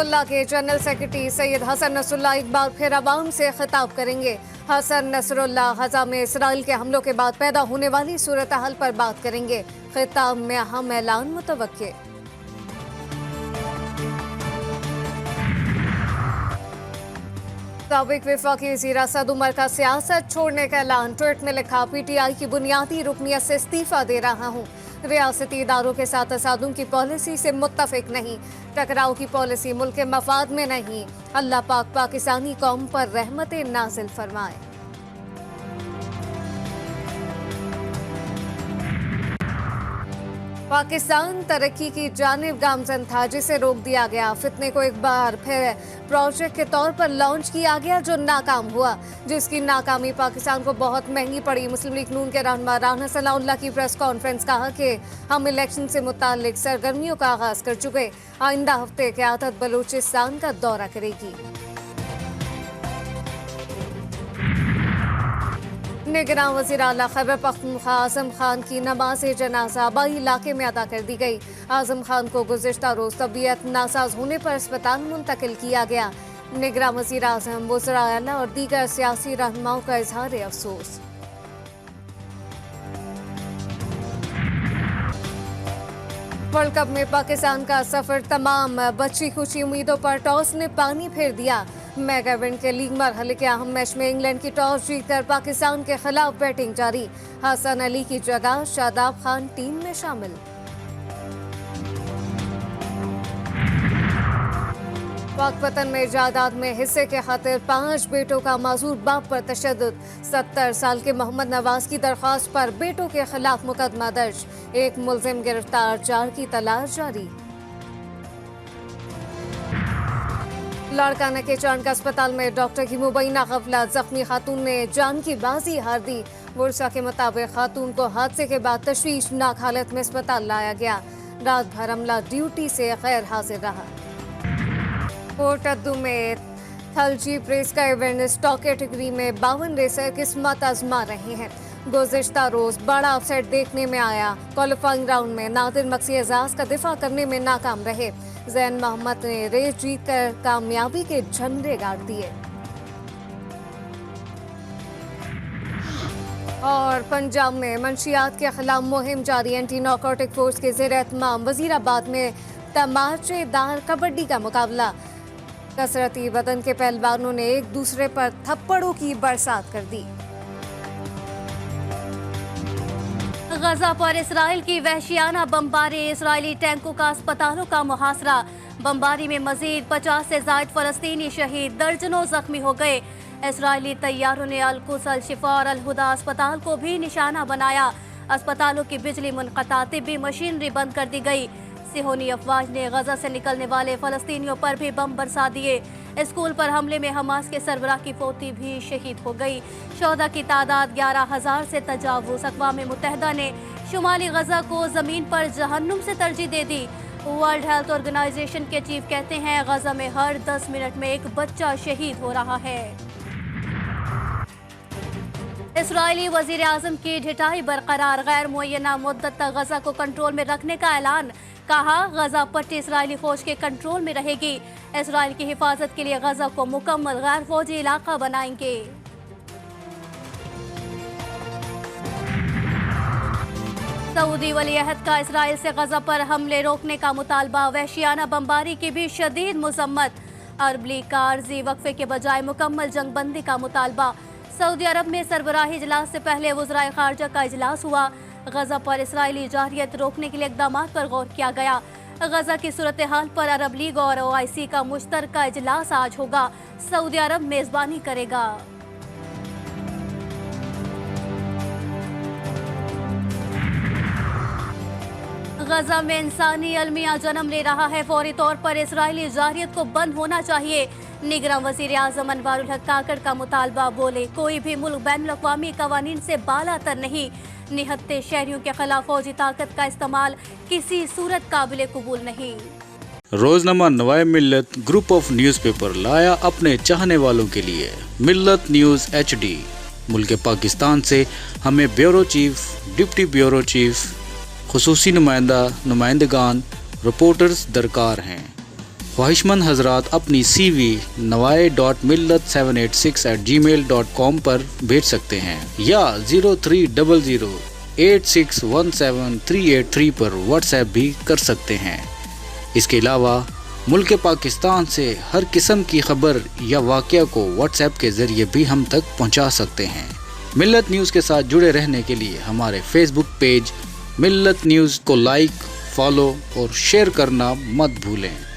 Hezbollah के general secretary Sayyed Hassan Nasrallah एक बार फिर अवाम से खिताब करेंगे। हसन नसरुल्लाह गजा में इसराइल के हमलों के बाद पैदा होने वाली सूरत हाल पर बात करेंगे। खिताब में अहम ऐलान मुतवक्के। साबिक वफाकी वज़ीर असद उमर का सियासत छोड़ने का ऐलान। ट्वीट में लिखा, PTI की बुनियादी रुकनियत से इस्तीफा दे रहा हूँ। रियासती इदारों के साथ तसादुम की पॉलिसी से मुत्तफिक नहीं। टकराव की पॉलिसी मुल्क के मफाद में नहीं। अल्लाह पाक पाकिस्तानी कौम पर रहमत नाजिल फरमाए। पाकिस्तान तरक्की की जानिब गामजन था, जिसे रोक दिया गया। फितने को एक बार फिर प्रोजेक्ट के तौर पर लॉन्च किया गया, जो नाकाम हुआ, जिसकी नाकामी पाकिस्तान को बहुत महंगी पड़ी। मुस्लिम लीग नून के रहनुमा राना सनाउल्लाह की प्रेस कॉन्फ्रेंस कहा कि हम इलेक्शन से मुताल्लिक सरगर्मियों का आगाज कर चुके। आइंदा हफ्ते क़यादत बलूचिस्तान का दौरा करेगी। निगरान वज़ीर आला खैबर पख्तूनख्वा आज़म खान की नमाज जनाजा आबाई इलाके में अदा कर दी गई। आज़म खान को गुज़िश्ता रोज़ तबीयत नासाज होने पर अस्पताल मुंतकिल किया गया। निगरान वज़ीर आज़म, वज़ीर आला और दीगर सियासी रहनुमाओं का इजहार अफसोस। वर्ल्ड कप में पाकिस्तान का सफर तमाम बची खुची उम्मीदों पर टॉस ने पानी फेर दिया। मेगा इवेंट के लीग मरहले के अहम मैच में इंग्लैंड की टॉस जीतकर पाकिस्तान के खिलाफ बैटिंग जारी। हसन अली की जगह शादाब खान टीम में शामिल। पाकपतन में जायदाद में हिस्से के खातिर 5 बेटों का माजूर बाप पर तशद्दुद। 70 साल के मोहम्मद नवाज की दरख्वास्त पर बेटों के खिलाफ मुकदमा दर्ज। एक मुलजिम गिरफ्तार, 4 की तलाश जारी। लाड़काना के चांद अस्पताल में डॉक्टर की मुबैना गफलत, जख्मी खातून ने जान की बाजी हार दी। बुरसा के मुताबिक खातून को हादसे के बाद तशवीशनाक हालत में अस्पताल लाया गया। रात भर अमला ड्यूटी से गैर हाजिर रहा। पोर्ट अद्दू में थलजी प्रेस का इवेंट स्टॉक कैटेगरी में 52 रेसर किस्मत आजमा रहे हैं। गुज़िश्ता रोज बड़ा अपसेट देखने में आया। क्वालिफाइंग राउंड में नादिर मक्सी एजाज का दिफा करने में नाकाम रहे। जैन मोहम्मद ने रेस जीतकर कामयाबी के झंडे गाड़ दिए। और पंजाब में मंशियात के खिलाफ मुहिम जारी। एंटी नारकोटिक फोर्स के ज़ेर एहतमाम वजीराबाद में तमाचेदार कबड्डी का मुकाबला। कसरती बदन के पहलवानों ने एक दूसरे पर थप्पड़ों की बरसात कर दी। गजा पर इसराइल की वहशियाना बमबारी। इसराइली टैंकों का अस्पतालों का मुहासरा। बमबारी में मजीद 50 से ज़ायद फलस्तीनी शहीद, दर्जनों जख्मी हो गए। इसराइली तैयारों ने अल-कुद्स, अल-शिफा और अल-हुदा अस्पताल को भी निशाना बनाया। अस्पतालों की बिजली मुनक़ता, तिब्बी मशीनरी बंद कर दी गई। सिहोनी अफवाज ने गजा से निकलने वाले फलस्तीनियों पर भी बम बरसा दिए। स्कूल पर हमले में हमास के सरबराह की पोती भी शहीद हो गई। शोहदा की तादाद 11,000 से तजावुज़। अक़वाम मुत्तहिदा ने शुमाली गजा को ज़मीन पर जहन्नुम से तरजीह दे दी। वर्ल्ड हेल्थ ऑर्गेनाइजेशन के चीफ कहते हैं, गजा में हर 10 मिनट में एक बच्चा शहीद हो रहा है। इसराइली वज़ीर आज़म की ढिठाई बरकरार। गैर मुअय्यना मुद्दत तक गजा को कंट्रोल में रखने का ऐलान। कहा, गजा पट्टी इसराइली फौज के कंट्रोल में रहेगी। इसराइल की हिफाजत के लिए गजा को मुकम्मल गैर फौजी इलाका बनाएंगे। सऊदी वली अहद का इसराइल से गजा पर हमले रोकने का मुतालबा। वहशियाना बमबारी की भी शदीद मुज़म्मत। अरब लीग का अर्जी वक्फे के बजाय मुकम्मल जंगबंदी का मुतालबा। सऊदी अरब में सरबराही इजलास से पहले वज़राए ख़ारजा का इजलास हुआ। गजा पर इसराइली जारियत रोकने के लिए इक़दामात पर गौर किया गया। गजा की सूरत हाल पर अरब लीग और OIC का मुश्तरका इजलास आज होगा। सऊदी अरब मेज़बानी करेगा। गजा में इंसानी अलमिया जन्म ले रहा है। फौरी तौर पर इसराइली जारियत को बंद होना चाहिए। निगरान वज़ीर आज़म अनवारुल हक काकड़ का मुतालबा। बोले, कोई भी मुल्क बैनुल-अक़वामी कवानीन से बालातर नहीं। निहत्ते शहरियों के खिलाफ फौजी ताकत का इस्तेमाल किसी सूरत काबिल कबूल नहीं। रोजनामा नवाए मिल्लत ग्रुप ऑफ न्यूज़पेपर लाया अपने चाहने वालों के लिए मिल्लत न्यूज़ HD। मुल्क पाकिस्तान से हमें bureau chief, deputy bureau chief, खुसूसी नुमाइंदगान, रिपोर्टर्स दरकार हैं। ख्वाहिशमंद हजरात अपनी CV nawai.millat786@gmail.com पर भेज सकते हैं या 0300861738 पर व्हाट्सएप भी कर सकते हैं। इसके अलावा मुल्क पाकिस्तान से हर किस्म की खबर या वाक़या को व्हाट्सएप के ज़रिए भी हम तक पहुंचा सकते हैं। मिल्लत न्यूज़ के साथ जुड़े रहने के लिए हमारे फेसबुक पेज मिल्लत न्यूज़ को लाइक, फॉलो और शेयर करना मत भूलें।